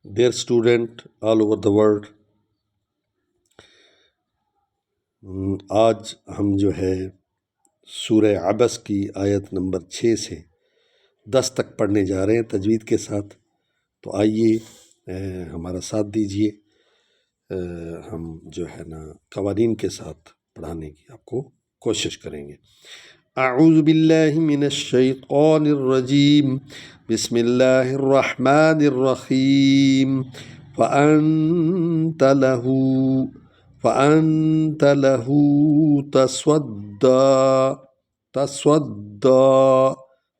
Dear student all over the world, آج ہم جو ہے سورہ عبس کی آیت نمبر 6 سے 10 تک پڑھنے جا رہے ہیں تجوید کے ساتھ. تو آئیے ہمارا ساتھ دیجئے. ہم جو ہے نا قوانین کے ساتھ پڑھانے کی آپ کو کوشش کریں گے. اعوذ باللہ من الشیطان الرجیم، بسم اللہ الرحمن الرحیم. فأنت له تسودا.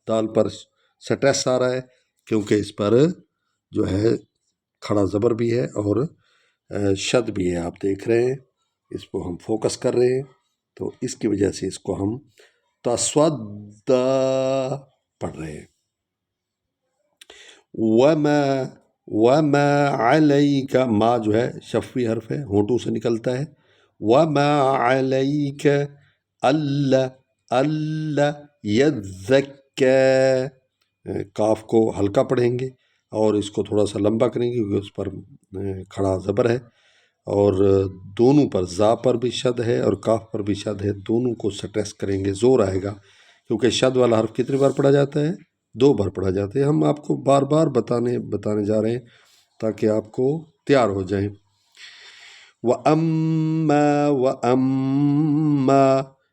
دال پر سٹیس آ رہا ہے کیونکہ اس پر جو ہے کھڑا زبر بھی ہے اور شد بھی ہے. آپ دیکھ رہے ہیں اس کو ہم فوکس کر رہے ہیں، تو اس کی وجہ سے اس کو ہم تسودا پڑھ رہے ہیں. وما علیک، ما جو ہے شفوی حرف ہے، ہونٹوں سے نکلتا ہے. وما علیک اللہ یذکا، کاف کو ہلکا پڑھیں گے اور اس کو تھوڑا سا لمبا کریں گے کیونکہ اس پر کھڑا زبر ہے، اور دونوں پر زا پر بھی شد ہے اور کاف پر بھی شد ہے. دونوں کو سٹریس کریں گے، زور آئے گا کیونکہ شد والا حرف کتنی بار پڑھا جاتا ہے؟ 2 بار پڑھا جاتا ہے. ہم آپ کو بار بار بتانے جا رہے ہیں تاکہ آپ کو تیار ہو جائیں. وَأَمَّا.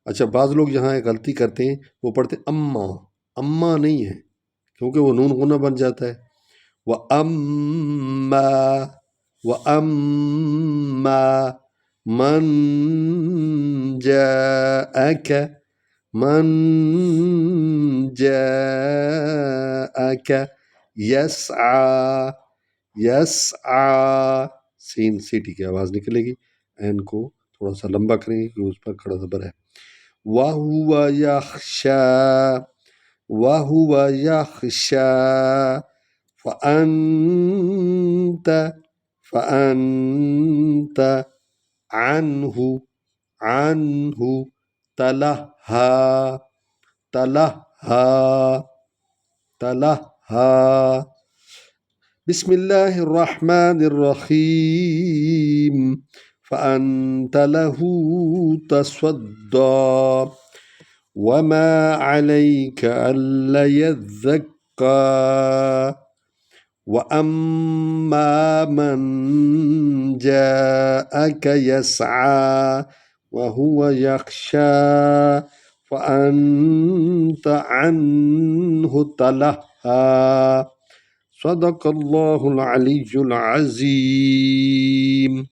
اچھا، بعض لوگ یہاں ایک غلطی کرتے ہیں، وہ پڑھتے اما نہیں ہے کیونکہ وہ نون غنہ بن جاتا ہے. وَأَمَّا مَن جَاءَكَ یسعا. سین سیٹی کی آواز نکلے گی، این کو تھوڑا سا لمبا کریں گے کیونکہ اس پر کھڑا زبر ہے. وَهُوَ يَخْشَى فَأَنْتَ عَنْهُ تَلَهَّى. بسم اللہ الرحمن الرحیم. فأنت له تسودا وما عليك ألا يزكى وأما من جاءك يسعى وهو يخشى فأنت عنه تلهى. صدق اللہ العلی العظیم.